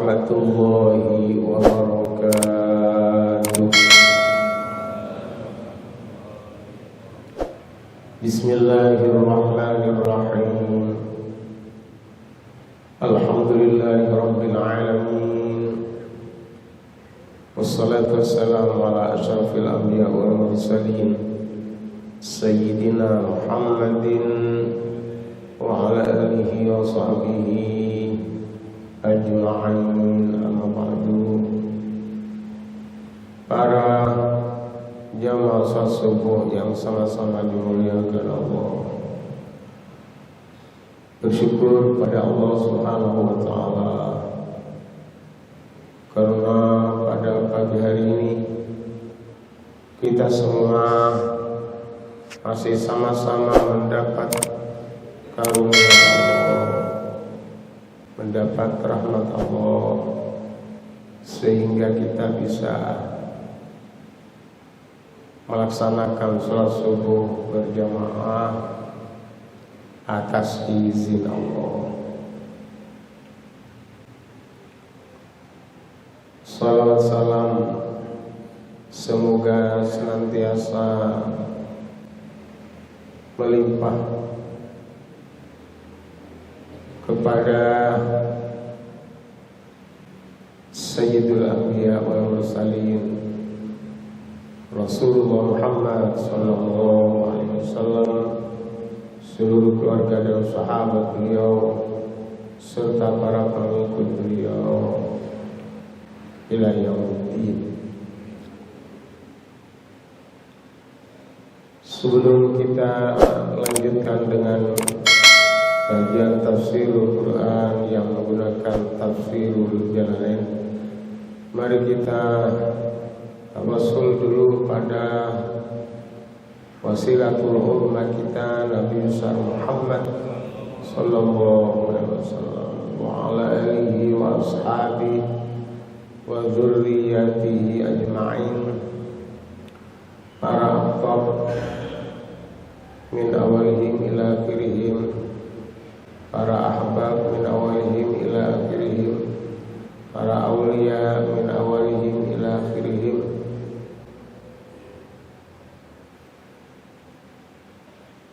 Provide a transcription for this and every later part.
warahmatullahi wabarakatuh. Bismillahirrahmanirrahim. Alhamdulillahi rabbil alamin. Wassalatu wassalamu ala asyrafil anbiya wal mursalin Sayyidina Muhammadin wa ala alihi wa sahbihi ajma'in, amma ba'du. Para jamaah salat subuh yang sama-sama dimuliakan Allah, bersyukur pada Allah Subhanahu wa ta'ala karena pada pagi hari ini kita semua masih sama-sama mendapat karunia Allah, mendapat rahmat Allah, sehingga kita bisa melaksanakan sholat subuh berjamaah atas izin Allah. Salawat salam semoga senantiasa melimpah kepada Sayyidul Anbiya wal Mursalin Rasulullah Muhammad sallallahu alaihi wasallam, seluruh keluarga dan sahabat beliau serta para pengikut beliau ila yaumil. Sebelum kita lanjutkan dengan kajian tafsirul Quran yang menggunakan tafsirul Jalalain, mari kita tawassul dulu pada wasilatul ummah kita Nabi besar Muhammad sallallahu alaihi wasallam wa ala alihi wa ashabihi wa dzurriyyatihi ajma'in, para aqtab min awalihim ila akhirihim, para ahbab min awalihim ila akhirihim, para awliya min awalihim ila akhirihim,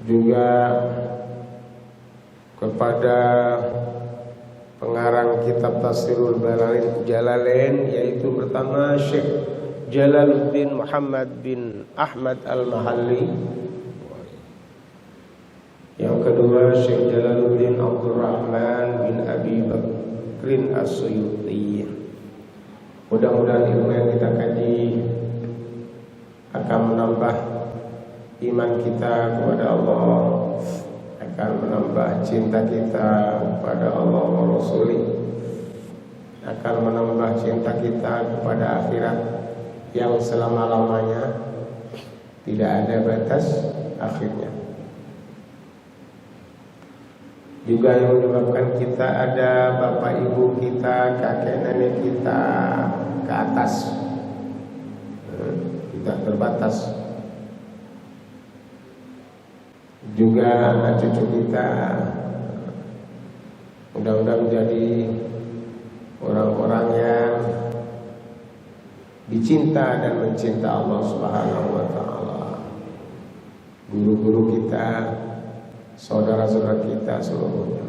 juga kepada pengarang kitab Tafsirul Jalalain, yaitu pertama Syekh Jalaluddin Muhammad bin Ahmad Al-Mahalli, yang kedua Syekh Jalaluddin Abdurrahman bin Abi Bakrin As-Suyuti. Mudah-mudahan ilmu yang kita kaji akan menambah iman kita kepada Allah, akan menambah cinta kita kepada Allah wa Rasulih, akan menambah cinta kita kepada akhirat yang selama-lamanya tidak ada batas akhirnya. Juga yang menyebabkan kita ada bapak ibu kita, kakek nenek kita ke atas, tidak terbatas. Juga anak cucu kita mudah-mudahan menjadi orang-orang yang dicinta dan mencinta Allah Subhanahu wa ta'ala. Guru-guru kita, saudara-saudara kita seluruhnya,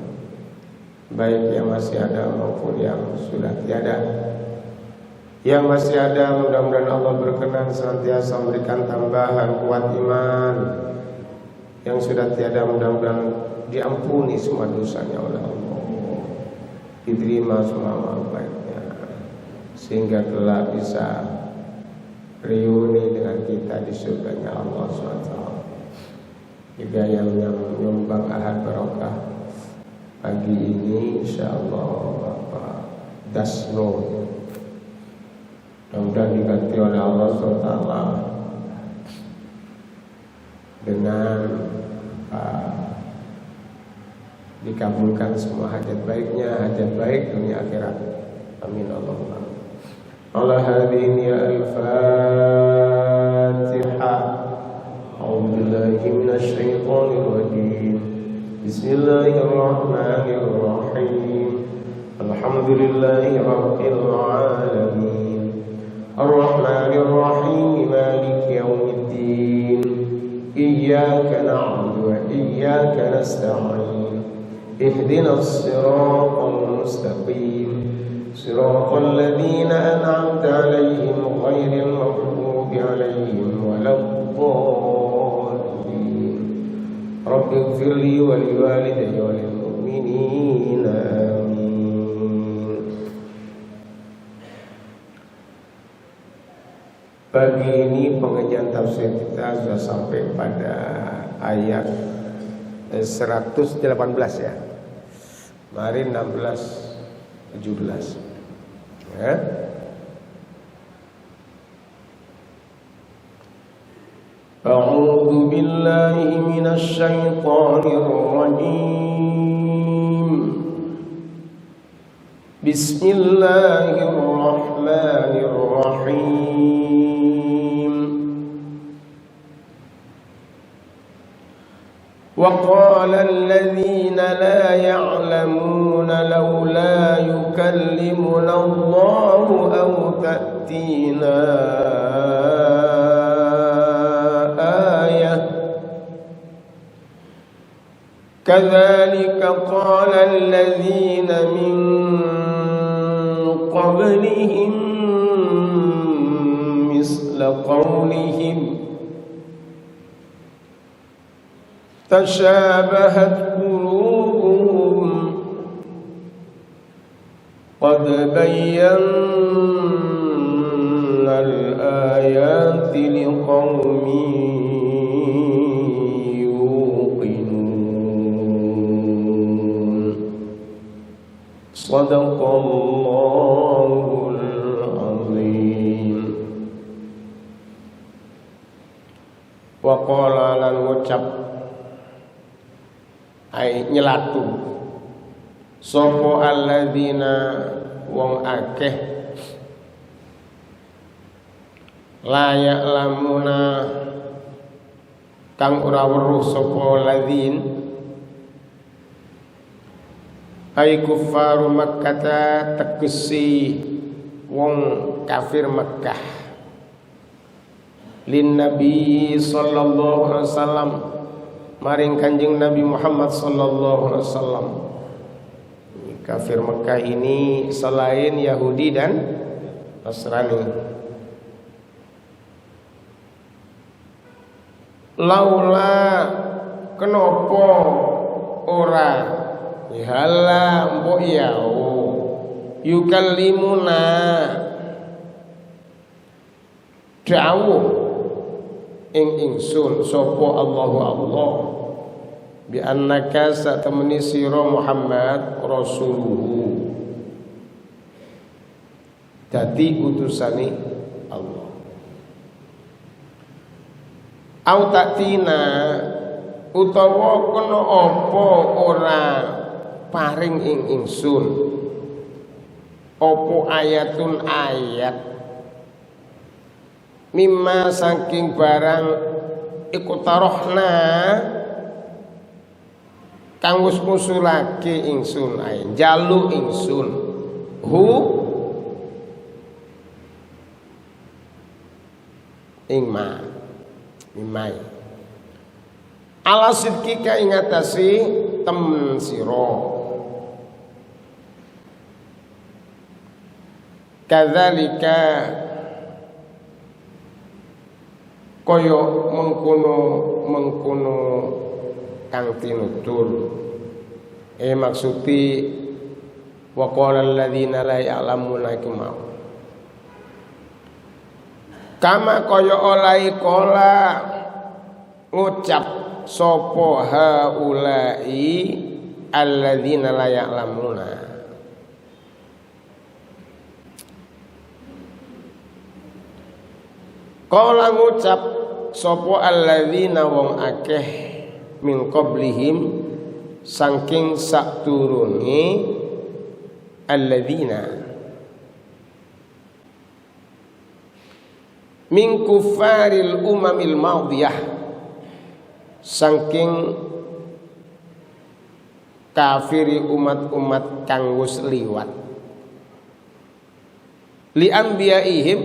baik yang masih ada maupun yang sudah tiada. Yang masih ada, mudah-mudahan Allah berkenan senantiasa memberikan tambahan kuat iman. Yang sudah tiada, mudah-mudahan diampuni semua dosanya oleh Allah, diterima semua amal baiknya, sehingga kelak bisa reuni dengan kita di surganya Allah SWT. Juga yang menyumbang ahad barokah pagi ini, insyaallah Bapak Dasno, mudah-mudahan diganti oleh Allah SWT dengan dikabulkan semua hajat baiknya, hajat baik dunia akhirat. Amin Allahumma. Ala hadhihi al-Fatiha. A'udzu billahi minasy syaithanir rajim. Bismillahirrahmanirrahim. alhamdulillahi rabbil alamin arrahmanir rahim maliki yaumiddin iyyaka na'budu wa iyyaka nasta'in ihdinas siratal mustaqim siratal ladzina an'amta 'alaihim ghairil maghdubi 'alaihim waladdallin rabbighfirli wa liwalidayya wa lil mu'minin amin. Pagi ini pengajian tafsir kita sudah sampai pada ayat 118 ya. Kemarin 16 17 ya. A'udzu billahi minasy syaithanir rajim. Bismillahirrahmanirrahim. Wa qala alladhina la ya'lamuna laula yukallimuna Allahu aw ta'tina كذلك قال الذين من قبلهم مثل قولهم تشابهت قلوبهم قد بينا الآيات لقوم Sadaqallahul azim. Wa qala lan ngucap ai nyelatu sapa alladzina wong akeh la ya'lamuna kang ora weruh sapa ladzin ai kuffaru Makkah tegesi wong kafir Makkah lin Nabi sallallahu alaihi wasallam maring Kanjeng Nabi Muhammad sallallahu alaihi wasallam. Kafir Makkah ini selain Yahudi dan Nasrani. Laula kenapa ora Hala mbok yau yukallimuna dawuh ingsun sapa Allahu Allah bi annaka satamni sira Muhammad rasuluhu dadi utusane Allah au taktina utawa kena apa ora paring ing ingsun opo ayatun ayat mimma saking barang ikutarohna kang wis ngusulake ingsun ae njalu ingsun hu ing ma mimai ala sidqika ing atase temen sira. Kadzalika kaya mengkono kang tinutur maksudi wa qala alladzina la ya'lamuna kama kama kaya olai kola ngucap sapa haulai alladzina la ya'lamuna. Kala ngucap sapa alladzina wong akeh min qablihim saking sakturunge alladzina min kufaril umamil madiyah saking kafiri umat-umat kang wis liwat. li anbiyaihim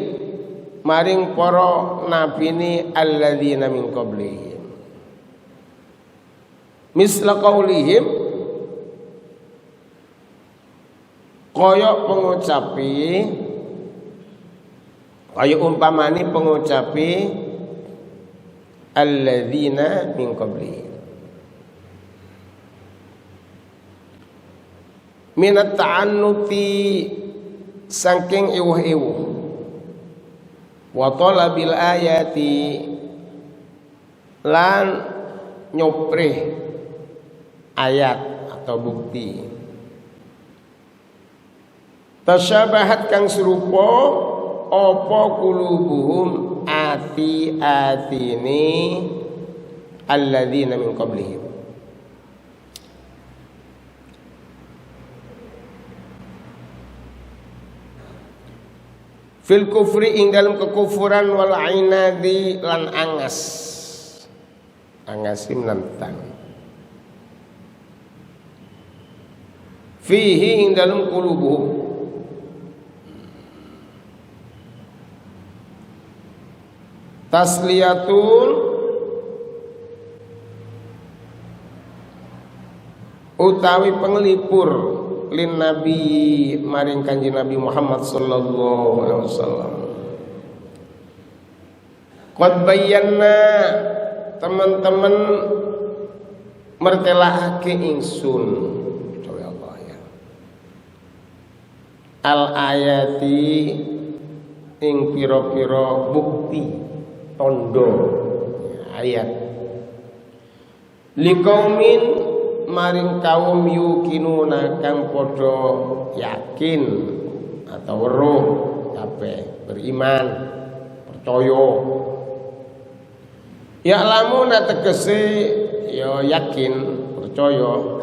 maring para nabine alladzina min qablihim misla qaulihim kaya pengucapi kaya umpamane pengucapi alladzina min qablihim minat ta'annuti saking iwuh-iwuh wa talabil ayati lan nyopreh ayat atau bukti tasyabahat kang serupa apa kulubuhum ati-atini alladzina min qablihim fil kufri ing dalam kekufuran wal ainadi lan angas menentang fihi ing dalam kulubuhum tasliyatun utawi penglipur lin nabi maring kanjeng Nabi Muhammad sallallahu alaihi wasallam. Qad bayyana teman-teman mertelahake ingsun Allah ya. Al ayati ing pira-pira bukti tondo ayat liqaumin maring kaum yukinuna kang padha yakin atau weruh kabeh beriman percaya ya lamuna tegese ya yakin percaya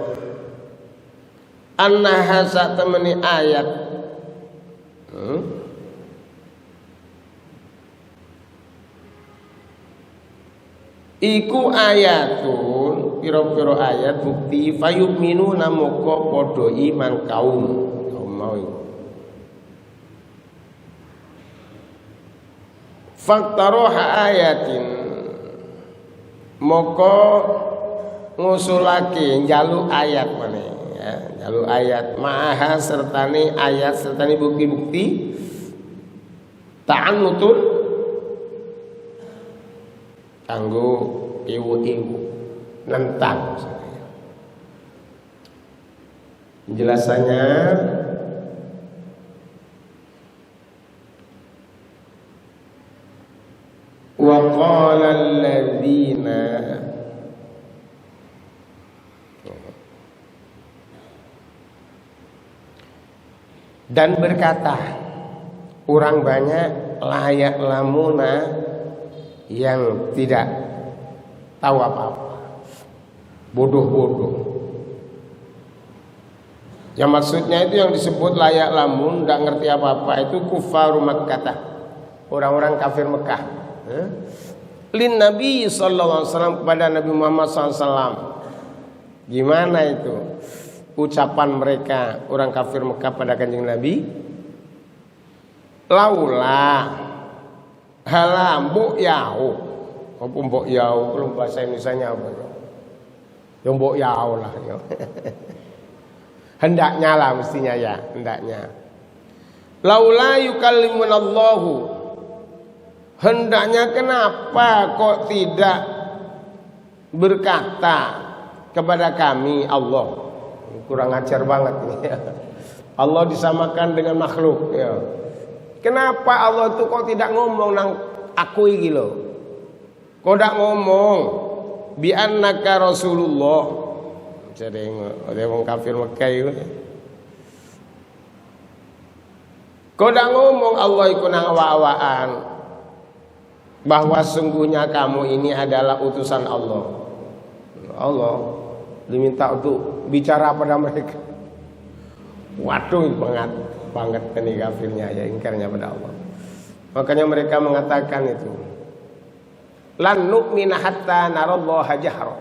annaha sak temeni ayat iku ayatun pira-pira ayat bukti fayu'minuna moko padha iman kaum mau faktaroha ayatin moko ngusulake njaluk ayat meneh ya njaluk ayat maha sertane ayat sertane bukti-bukti ta'annutun kanggo iwu-iwu nentang penjelasannya wa qala alladzina dan berkata orang banyak layak lamuna yang tidak tahu apa-apa, bodoh-bodoh. Yang maksudnya itu yang disebut layak lamun, tidak ngerti apa-apa itu kufaru Makkah, orang-orang kafir Mekah. Lin Nabi sallallahu alaihi wasallam kepada Nabi Muhammad SAW. Gimana itu ucapan mereka orang kafir Mekah pada kanjeng Nabi? Laula halam mbok yau. Apa mbok yau? Belum bahasa Indonesianya apa ya? Ya mbok yau lah ya. Hendaknya lah mestinya ya, hendaknya. Laula yukallimunallahu. Hendaknya kenapa kok tidak berkata kepada kami Allah? Kurang ajar banget nih. Allah disamakan dengan makhluk ya. Kenapa Allah itu kok tidak ngomong nang aku iki lho? Kok tidak ngomong bi annaka Rasulullah? Jadi orang kafir Mekah itu. Kok tidak ngomong Allah iku nang awa-awaan bahwa sungguhnya kamu ini adalah utusan Allah. Allah diminta untuk bicara pada mereka. Waduh banget ini kafirnya ya, ingkarnya pada Allah. Makanya mereka mengatakan itu lan nu'mina hatta narallaha jahra.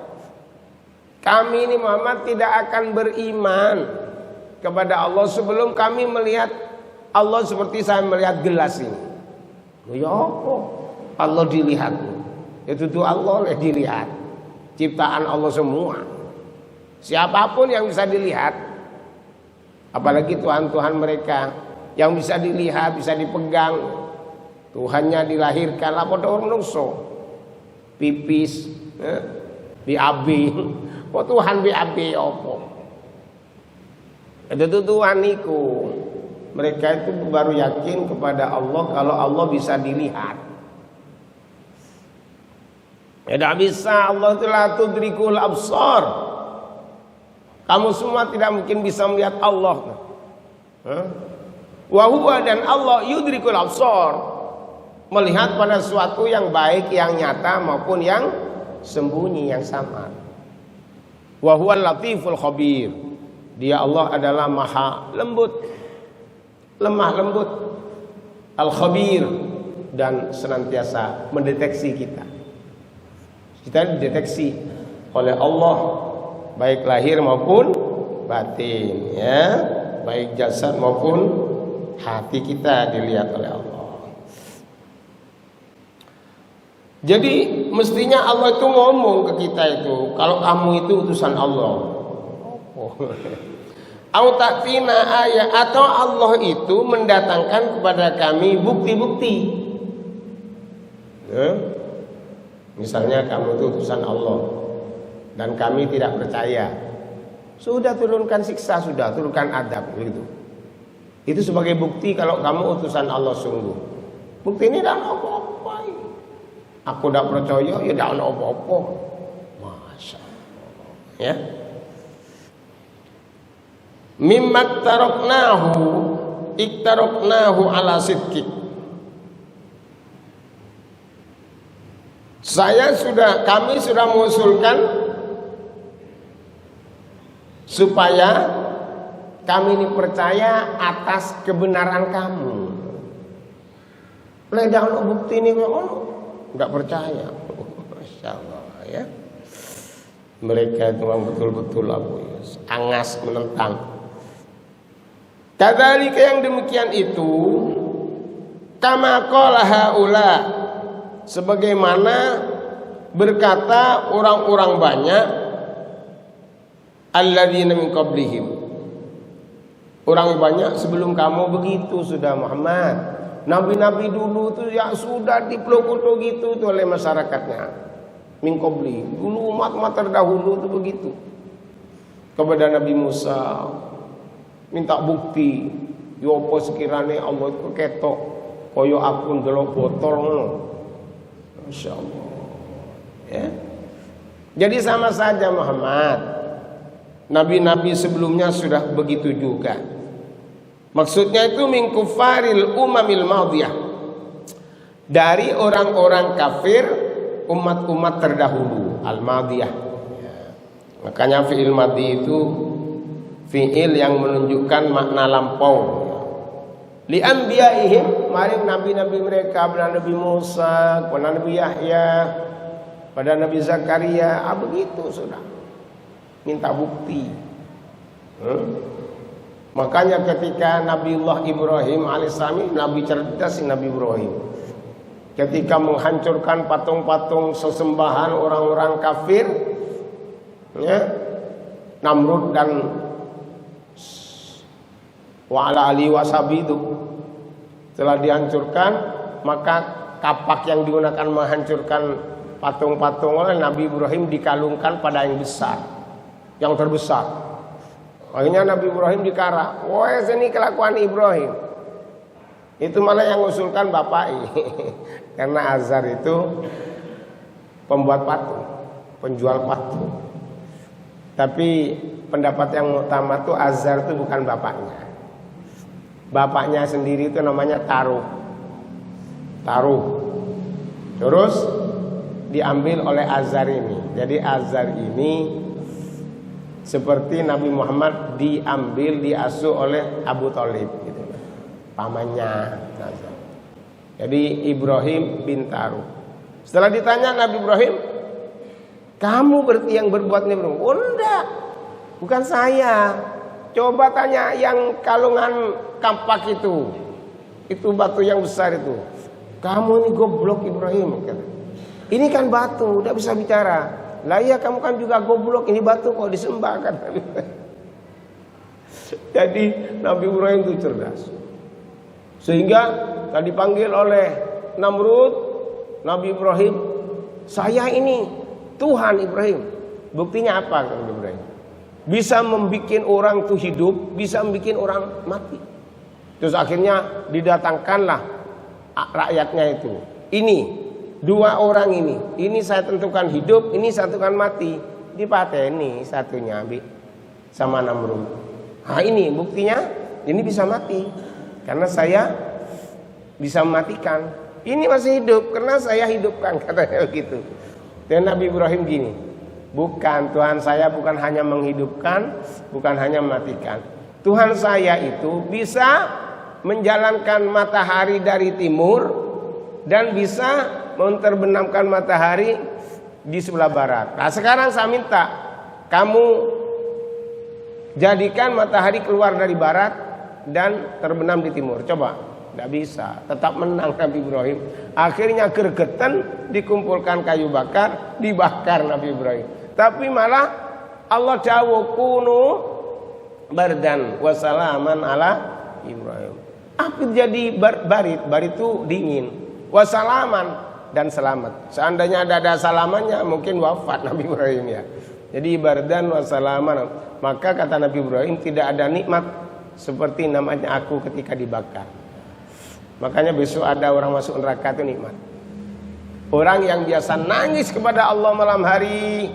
Kami ini Muhammad tidak akan beriman kepada Allah sebelum kami melihat Allah seperti saya melihat gelas ini. Ya apa? Allah dilihat. Itu tuh Allah oleh dilihat. Ciptaan Allah semua. Siapapun yang bisa dilihat, apalagi Tuhan-Tuhan mereka yang bisa dilihat, bisa dipegang. Tuhannya dilahirkan lah pada orang manusia. Pipis, BAB. Kok Tuhan BAB apa? Itu Tuhan niku. Mereka itu baru yakin kepada Allah kalau Allah bisa dilihat. Tidak bisa, Allah itu la tudrikul absar. Kamu semua tidak mungkin bisa melihat Allah. Wa huwa, dan Allah yudrikul absar, melihat pada sesuatu yang baik, yang nyata maupun yang sembunyi, yang samar. Wa huwal latiful khabir. Dia Allah adalah maha lembut, lemah lembut, al-khabir, dan senantiasa mendeteksi kita. Kita dideteksi oleh Allah, baik lahir maupun batin, ya, baik jasad maupun hati kita dilihat oleh Allah. Jadi mestinya Allah itu ngomong ke kita itu, kalau kamu itu utusan Allah. Au ta'tina ayat, atau Allah itu mendatangkan kepada kami bukti-bukti. Misalnya kamu itu utusan Allah dan kami tidak percaya, sudah turunkan siksa, sudah turunkan adab, begitu. Itu sebagai bukti kalau kamu utusan Allah sungguh. Bukti ini dah apa-apa. Aku tidak percaya, ya tidak ada apa-apa. Masya Allah, ya. Mimmat taroknahu iktaroknahu ala sidqik. Kami sudah mengusulkan supaya kami ini percaya atas kebenaran kamu. Jangan bukti ini nggak percaya. Masya Allah, ya. Mereka itu memang betul-betul angas menentang. Kadzalika, yang demikian itu, kama qala haula, sebagaimana berkata orang-orang banyak, alladzina min qablihim, orang banyak sebelum kamu begitu sudah Muhammad. Nabi-nabi dulu itu ya sudah dipeluk-peluk gitu tuh oleh masyarakatnya. Min qablihim, dulu umat-umat terdahulu itu begitu. Kepada Nabi Musa minta bukti, yo apa sekiranya Allah itu ketok koyo aku ndelok botol ngono. Masya Allah, ya. Jadi sama saja Muhammad, nabi-nabi sebelumnya sudah begitu juga. Maksudnya itu min kufaril umamil madiyah, dari orang-orang kafir umat-umat terdahulu, al-madiyah. Makanya fi'il madhi itu fi'il yang menunjukkan makna lampau. Li anbiya'ihim, mari nabi-nabi mereka, pada Nabi Musa, pada Nabi Yahya, pada Nabi Zakaria, begitu sudah. Minta bukti. Makanya ketika Nabiullah Ibrahim alaihissalam, Nabi cerdas Nabi Ibrahim, ketika menghancurkan patung-patung sesembahan orang-orang kafir, ya, Namrud dan wa'ala ali wasabi itu telah dihancurkan, maka kapak yang digunakan menghancurkan patung-patung oleh Nabi Ibrahim dikalungkan pada yang besar, yang terbesar. Akhirnya Nabi Ibrahim dikara, wah ini kelakuan Ibrahim. Itu malah yang usulkan bapak karena Azhar itu pembuat patung, penjual patung. Tapi pendapat yang utama tuh Azhar itu bukan bapaknya. Bapaknya sendiri itu namanya Taruh. Terus diambil oleh Azhar ini. Jadi Azhar ini seperti Nabi Muhammad diambil, diasuh oleh Abu Thalib gitu. Pamannya Azhar. Jadi Ibrahim bin Taruh. Setelah ditanya Nabi Ibrahim, kamu berarti yang berbuat ini? Oh enggak, bukan saya. Coba tanya yang kalungan kampak itu batu yang besar itu. Kamu ini goblok Ibrahim. Ini kan batu, udah bisa bicara. Lah iya kamu kan juga goblok, ini batu kok disembah kan. Jadi Nabi Ibrahim itu cerdas. Sehingga tadi dipanggil oleh Namrud, Nabi Ibrahim, saya ini Tuhan Ibrahim. Buktinya apa kan Ibrahim? Bisa membuat orang itu hidup, bisa membuat orang mati. Terus akhirnya didatangkanlah rakyatnya itu. Ini dua orang ini saya tentukan hidup, ini saya tentukan mati. Dipateni satunya sama Namrud. Nah ini buktinya, ini bisa mati karena saya bisa mematikan. Ini masih hidup karena saya hidupkan, katanya begitu. Dan Nabi Ibrahim gini, bukan, Tuhan saya bukan hanya menghidupkan, bukan hanya mematikan. Tuhan saya itu bisa menjalankan matahari dari timur dan bisa menterbenamkan matahari di sebelah barat. Nah sekarang saya minta kamu jadikan matahari keluar dari barat dan terbenam di timur. Coba. Tidak bisa, tetap menang Nabi Ibrahim. Akhirnya gergetan, dikumpulkan kayu bakar, dibakar Nabi Ibrahim. Tapi malah Allah jawab kunu bardan wasalaman ala Ibrahim. Api jadi barit itu dingin, wasalaman dan selamat. Seandainya ada salamannya mungkin wafat Nabi Ibrahim ya. Jadi bardan wasalaman. Maka kata Nabi Ibrahim, tidak ada nikmat seperti namanya aku ketika dibakar. Makanya besok ada orang masuk neraka itu nikmat. Orang yang biasa nangis kepada Allah malam hari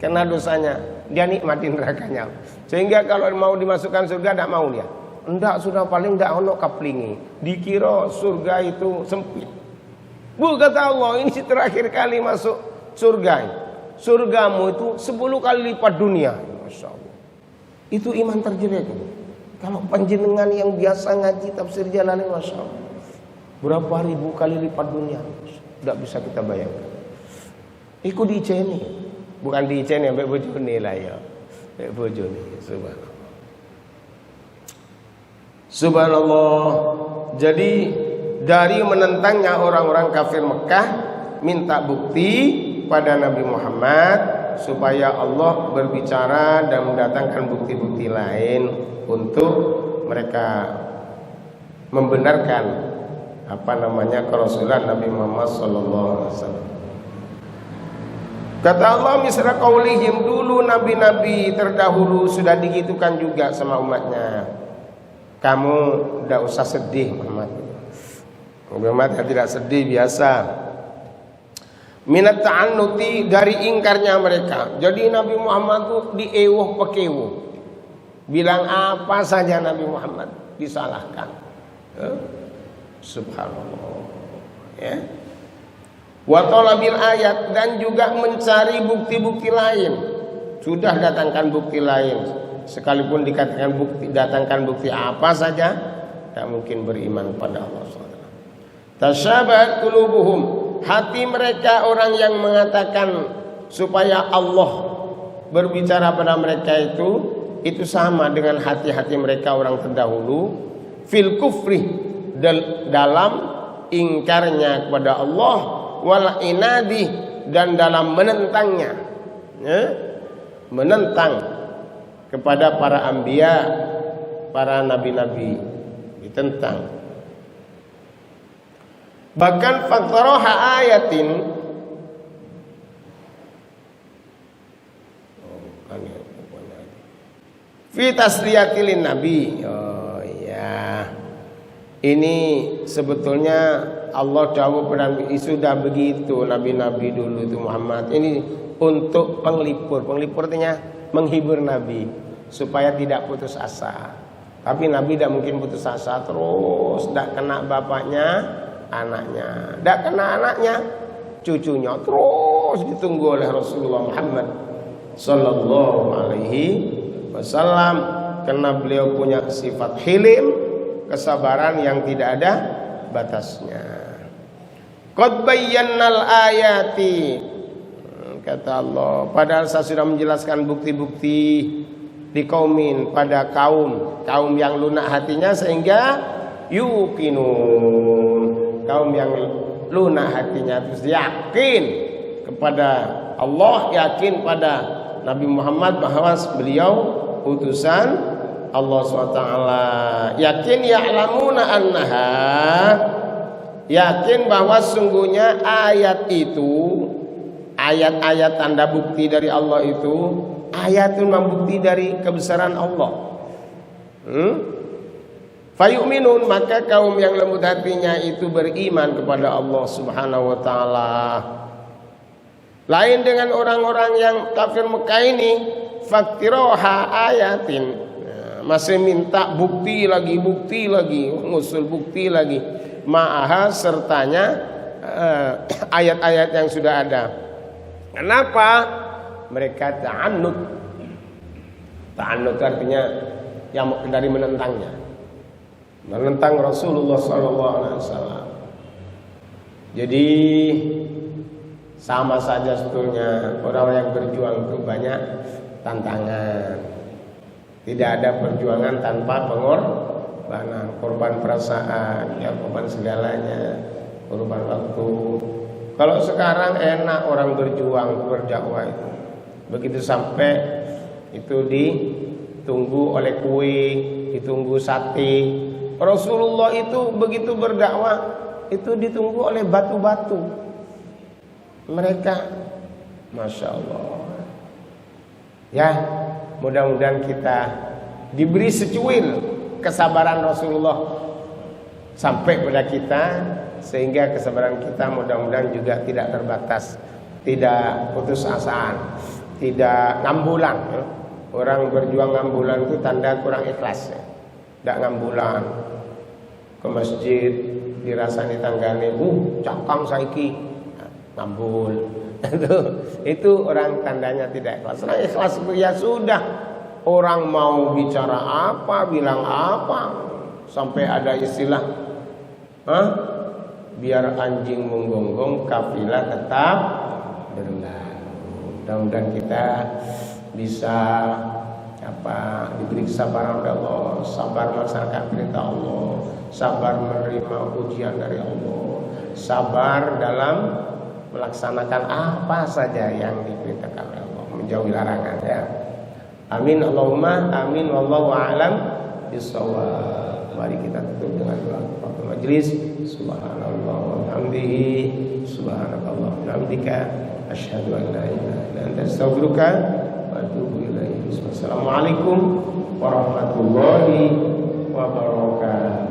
karena dosanya, dia nikmatin nerakanya. Sehingga kalau mau dimasukkan surga tidak mau dia. Enggak, sudah paling enggak ono kaplingi. Dikira surga itu sempit. Bu kata Allah, ini terakhir kali masuk surga. Surgamu itu 10 kali lipat dunia. Masya Allah. Itu iman terjelek. Kalau panjenengan yang biasa ngaji tafsir Jalalain, Masya Allah, berapa ribu kali lipat dunia, tidak bisa kita bayangkan. Iku di Iceni, bukan di Iceni, sampai bojone lah ya, sampai bojone. Subhanallah. Subhanallah. Jadi dari menentangnya orang-orang kafir Mekah, minta bukti pada Nabi Muhammad supaya Allah berbicara dan mendatangkan bukti-bukti lain untuk mereka membenarkan kerasulan Nabi Muhammad sallallahu alaihi wasallam. Kata Allah misra qaulihim, dulu nabi-nabi terdahulu sudah digitukan juga sama umatnya. Kamu tidak usah sedih Muhammad. Muhammad tidak sedih, biasa. Minat ta'annuti, dari ingkarnya mereka. Jadi Nabi Muhammad itu diewuh pekewuh. Bilang apa saja Nabi Muhammad disalahkan. Subhanallah. Ya. Wa talabil ayat, dan juga mencari bukti-bukti lain. Sudah datangkan bukti lain. Sekalipun dikatakan datangkan bukti apa saja, tak mungkin beriman pada Allah SWT. Tasyabahat qulubuhum, hati mereka orang yang mengatakan supaya Allah berbicara pada mereka itu sama dengan hati-hati mereka orang terdahulu fil kufri, dalam ingkarnya kepada Allah, wal inadi, dan dalam menentangnya, menentang kepada para anbiya, para nabi-nabi, ditentang. Bahkan faktoroha ayatin, fi tasliyatil nabi. Oh ya, ini sebetulnya Allah jawab pada sudah begitu nabi-nabi dulu itu Muhammad. Ini untuk penglipur artinya menghibur Nabi supaya tidak putus asa. Tapi Nabi tidak mungkin putus asa terus, tidak kena bapaknya, anaknya, tidak kena anaknya, cucunya terus ditunggu oleh Rasulullah Muhammad sallallahu alaihi wasallam, karena beliau punya sifat hilim, kesabaran yang tidak ada batasnya. Qad bayyannal ayati, kata Allah, padahal saya sudah menjelaskan bukti-bukti liqaumin, pada kaum yang lunak hatinya sehingga yuqinun, kaum yang lunak hatinya terus yakin kepada Allah, yakin pada Nabi Muhammad bahwa beliau utusan Allah SWT. Yakin ya'lamuna annaha, yakin bahwa sungguhnya ayat itu, ayat-ayat tanda bukti dari Allah itu, ayat itu membukti dari kebesaran Allah. Fayu'minun, maka kaum yang lembut hatinya itu beriman kepada Allah Subhanahu wa taala. Lain dengan orang-orang yang kafir Mekah ini, faktiroha ayatin, masih minta bukti lagi, ngusul bukti lagi, ma'aha sertanya ayat-ayat yang sudah ada. Kenapa? Mereka ta'annud. Ta'annud artinya yang dari menentangnya, menentang Rasulullah SAW. Jadi sama saja sebetulnya orang yang berjuang itu banyak tantangan. Tidak ada perjuangan tanpa pengorbanan, korban perasaan, ya korban segalanya, korban waktu. Kalau sekarang enak orang berjuang berdakwah itu, begitu sampai itu ditunggu oleh kue, ditunggu sate. Rasulullah itu begitu berdakwah itu ditunggu oleh batu-batu. Mereka, masya Allah. Ya, mudah-mudahan kita diberi secuil kesabaran Rasulullah sampai pada kita, sehingga kesabaran kita mudah-mudahan juga tidak terbatas, tidak putus asaan, tidak ngambulan. Orang berjuang ngambulan itu tanda kurang ikhlas. Tidak ngambulan ke masjid dirasani tanggane, cakang saiki ngambul. Itu orang tandanya tidak ikhlas. Nah, ikhlas itu ya sudah, orang mau bicara apa, bilang apa, sampai ada istilah, biar anjing menggonggong kafilah tetap berlalu. Mudah-mudahan kita bisa diberi kesabaran oleh Allah, sabar melaksanakan perintah Allah, sabar menerima ujian dari Allah, sabar dalam melaksanakan apa saja yang diperintahkan oleh Allah, menjauhi larangan ya. Amin Allahumma amin, wallahu a'lam bishawab. Mari kita tutup dengan doa waktu majelis. Subhanallah wa bihamdihi, subhanakallah wa bihamdika, asyhadu an la ilaha illa anta, astaghfiruka wa atubu ilaik. Wassalamualaikum warahmatullahi wabarakatuh.